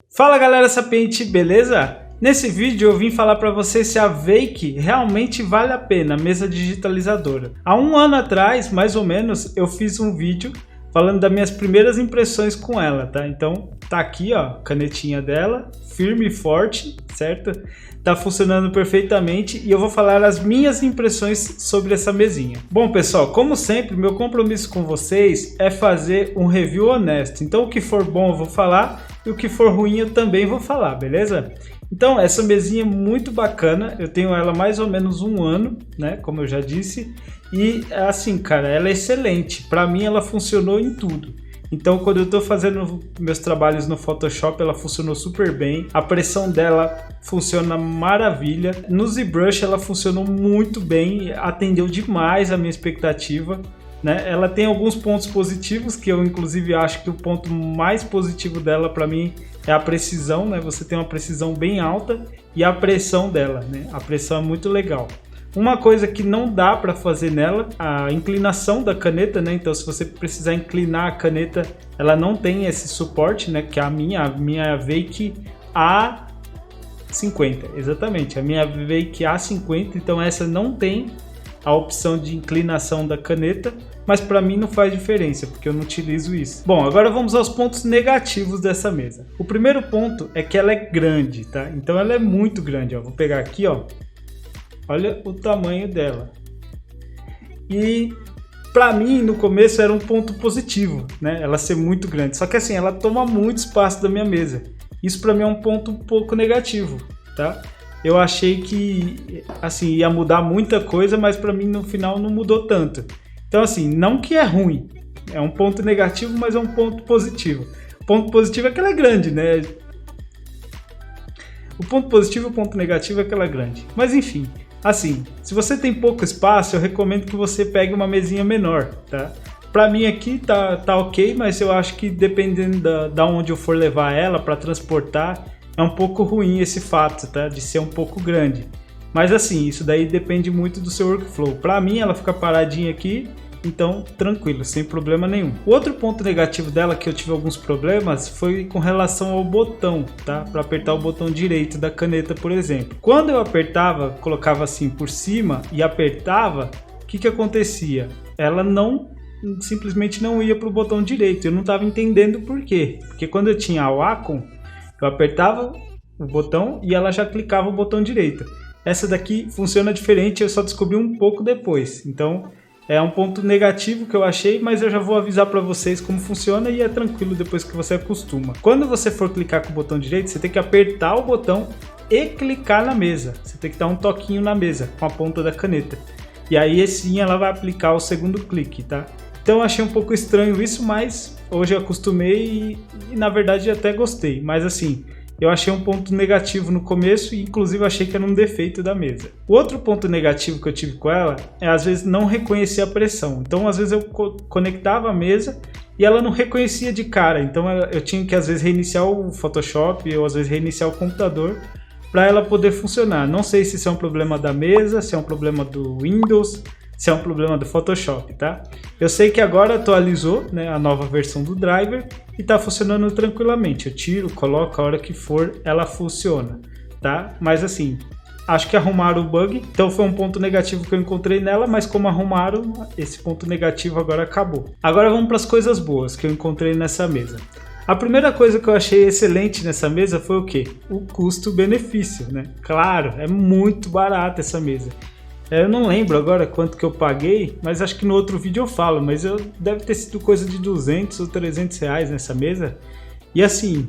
Fala galera sapiente, beleza? Nesse vídeo eu vim falar para você se a Wake realmente vale a pena, a mesa digitalizadora. Há um ano atrás, mais ou menos, eu fiz um vídeo falando das minhas primeiras impressões com ela, tá? Então tá aqui, ó, canetinha dela, firme e forte, certo? Tá funcionando perfeitamente e eu vou falar as minhas impressões sobre essa mesinha. Bom pessoal, como sempre, meu compromisso com vocês é fazer um review honesto. Então o que for bom eu vou falar e o que for ruim eu também vou falar, beleza? Então essa mesinha é muito bacana, eu tenho ela há mais ou menos um ano, né, como eu já disse, e assim, cara, ela é excelente, para mim ela funcionou em tudo. Então quando eu estou fazendo meus trabalhos no Photoshop, ela funcionou super bem, a pressão dela funciona maravilha, no ZBrush ela funcionou muito bem, atendeu demais a minha expectativa. Né? Ela tem alguns pontos positivos, que eu inclusive acho que o ponto mais positivo dela para mim é a precisão, né? Você tem uma precisão bem alta e a pressão dela, né? A pressão é muito legal. Uma coisa que não dá para fazer nela, a inclinação da caneta, né? Então se você precisar inclinar a caneta, ela não tem esse suporte, né? Que a minha Wake A50, exatamente, a minha Wake A50, então essa não tem a opção de inclinação da caneta, mas para mim não faz diferença, porque eu não utilizo isso. Bom, agora vamos aos pontos negativos dessa mesa. O primeiro ponto é que ela é grande, tá? Então ela é muito grande, ó. Vou pegar aqui, ó. Olha o tamanho dela. E para mim, no começo, era um ponto positivo, né? Ela ser muito grande. Só que assim, ela toma muito espaço da minha mesa. Isso para mim é um ponto um pouco negativo, tá? Eu achei que assim ia mudar muita coisa, mas para mim no final não mudou tanto. Então assim, não que é ruim, é um ponto negativo, mas é um ponto positivo. O ponto positivo é que ela é grande, né? O ponto positivo e o ponto negativo é que ela é grande. Mas enfim, assim, se você tem pouco espaço, eu recomendo que você pegue uma mesinha menor, tá? Para mim aqui tá ok, mas eu acho que dependendo da onde eu for levar ela para transportar, é um pouco ruim esse fato, tá? De ser um pouco grande. Mas assim, isso daí depende muito do seu workflow. Para mim, ela fica paradinha aqui, então tranquilo, sem problema nenhum. O outro ponto negativo dela, que eu tive alguns problemas, foi com relação ao botão, tá? Para apertar o botão direito da caneta, por exemplo. Quando eu apertava, colocava assim por cima e apertava, o que acontecia? Ela simplesmente não ia para o botão direito. Eu não estava entendendo por quê. Porque quando eu tinha a Wacom, eu apertava o botão e ela já clicava o botão direito. Essa daqui funciona diferente, eu só descobri um pouco depois. Então é um ponto negativo que eu achei, mas eu já vou avisar para vocês como funciona e é tranquilo depois que você acostuma. Quando você for clicar com o botão direito, você tem que apertar o botão e clicar na mesa. Você tem que dar um toquinho na mesa com a ponta da caneta. E aí sim ela vai aplicar o segundo clique, tá? Então eu achei um pouco estranho isso, mas hoje eu acostumei e na verdade até gostei. Mas assim, eu achei um ponto negativo no começo e inclusive achei que era um defeito da mesa. O outro ponto negativo que eu tive com ela é às vezes não reconhecer a pressão. Então às vezes eu conectava a mesa e ela não reconhecia de cara. Então eu tinha que às vezes reiniciar o Photoshop ou às vezes reiniciar o computador para ela poder funcionar. Não sei se isso é um problema da mesa, se é um problema do Windows, se é um problema do Photoshop, tá? Eu sei que agora atualizou, né, a nova versão do driver e tá funcionando tranquilamente. Eu tiro, coloco, a hora que for, ela funciona, tá? Mas assim, acho que arrumaram o bug, então foi um ponto negativo que eu encontrei nela, mas como arrumaram, esse ponto negativo agora acabou. Agora vamos para as coisas boas que eu encontrei nessa mesa. A primeira coisa que eu achei excelente nessa mesa foi o quê? O custo-benefício, né? Claro, é muito barato essa mesa. Eu não lembro agora quanto que eu paguei, mas acho que no outro vídeo eu falo, mas deve ter sido coisa de 200 ou 300 reais nessa mesa. E assim,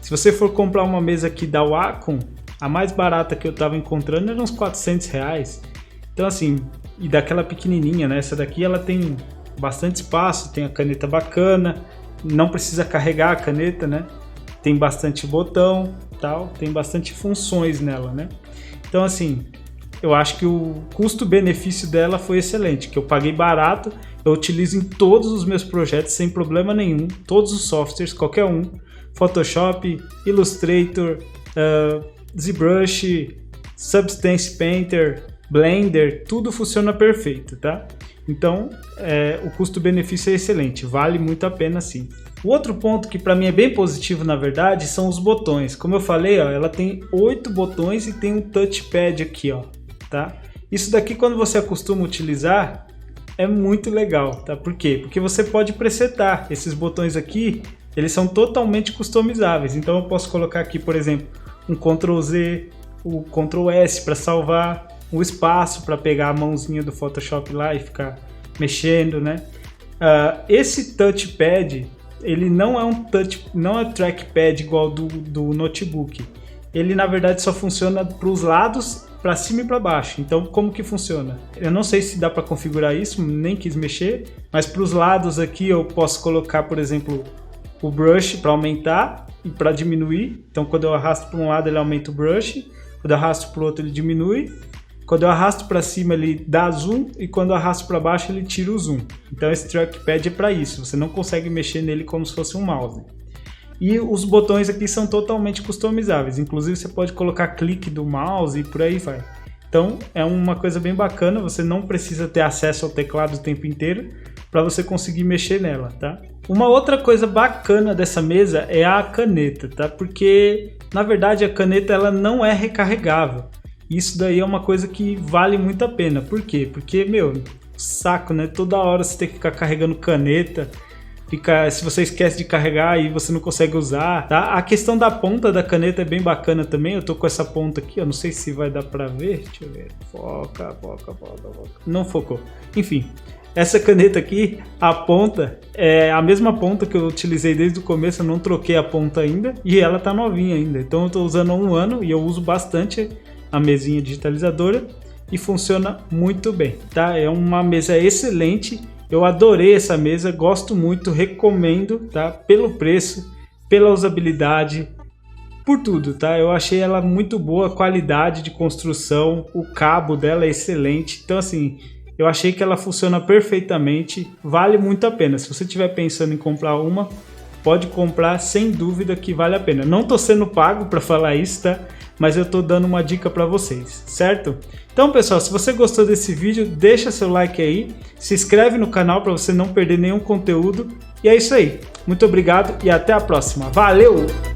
se você for comprar uma mesa aqui da Wacom, a mais barata que eu tava encontrando era uns 400 reais. Então assim, e daquela pequenininha, né? Essa daqui ela tem bastante espaço, tem a caneta bacana, não precisa carregar a caneta, né? Tem bastante botão, tal, tem bastante funções nela, né? Então assim, eu acho que o custo-benefício dela foi excelente, que eu paguei barato, eu utilizo em todos os meus projetos sem problema nenhum, todos os softwares, qualquer um, Photoshop, Illustrator, ZBrush, Substance Painter, Blender, tudo funciona perfeito, tá? Então, o custo-benefício é excelente, vale muito a pena sim. O outro ponto que para mim é bem positivo, na verdade, são os botões. Como eu falei, ó, ela tem 8 botões e tem um touchpad aqui, ó, tá? Isso daqui, quando você acostuma utilizar, é muito legal, tá? Por quê? Porque você pode presetar. Esses botões aqui, eles são totalmente customizáveis. Então eu posso colocar aqui, por exemplo, um Ctrl Z, o Ctrl S para salvar, o espaço para pegar a mãozinha do Photoshop lá e ficar mexendo, né? Esse touchpad, ele não é trackpad igual do notebook. Ele na verdade só funciona para os lados, para cima e para baixo. Então como que funciona? Eu não sei se dá para configurar isso, nem quis mexer, mas para os lados aqui eu posso colocar, por exemplo, o brush para aumentar e para diminuir. Então quando eu arrasto para um lado ele aumenta o brush, quando eu arrasto para o outro ele diminui. Quando eu arrasto para cima ele dá zoom e quando eu arrasto para baixo ele tira o zoom. Então esse trackpad é para isso, você não consegue mexer nele como se fosse um mouse. E os botões aqui são totalmente customizáveis, inclusive você pode colocar clique do mouse e por aí vai. Então é uma coisa bem bacana, você não precisa ter acesso ao teclado o tempo inteiro para você conseguir mexer nela, tá? Uma outra coisa bacana dessa mesa é a caneta, tá? Porque na verdade a caneta ela não é recarregável. Isso daí é uma coisa que vale muito a pena. Por quê? Porque, meu, saco, né? Toda hora você tem que ficar carregando caneta. Se você esquece de carregar e você não consegue usar, tá? A questão da ponta da caneta é bem bacana também. Eu tô com essa ponta aqui, eu não sei se vai dar pra ver. Deixa eu ver. Foca. Não focou. Enfim, essa caneta aqui, a ponta é a mesma ponta que eu utilizei desde o começo. Eu não troquei a ponta ainda e ela tá novinha ainda. Então eu tô usando há 1 ano e eu uso bastante a mesinha digitalizadora e funciona muito bem, tá? É uma mesa excelente, eu adorei essa mesa, gosto muito, recomendo, tá? Pelo preço, pela usabilidade, por tudo, tá? Eu achei ela muito boa, qualidade de construção, o cabo dela é excelente, então assim, eu achei que ela funciona perfeitamente, vale muito a pena. Se você estiver pensando em comprar uma, pode comprar sem dúvida que vale a pena. Não tô sendo pago para falar isso, tá? Mas eu tô dando uma dica para vocês, certo? Então, pessoal, se você gostou desse vídeo, deixa seu like aí, se inscreve no canal para você não perder nenhum conteúdo. E é isso aí. Muito obrigado e até a próxima. Valeu!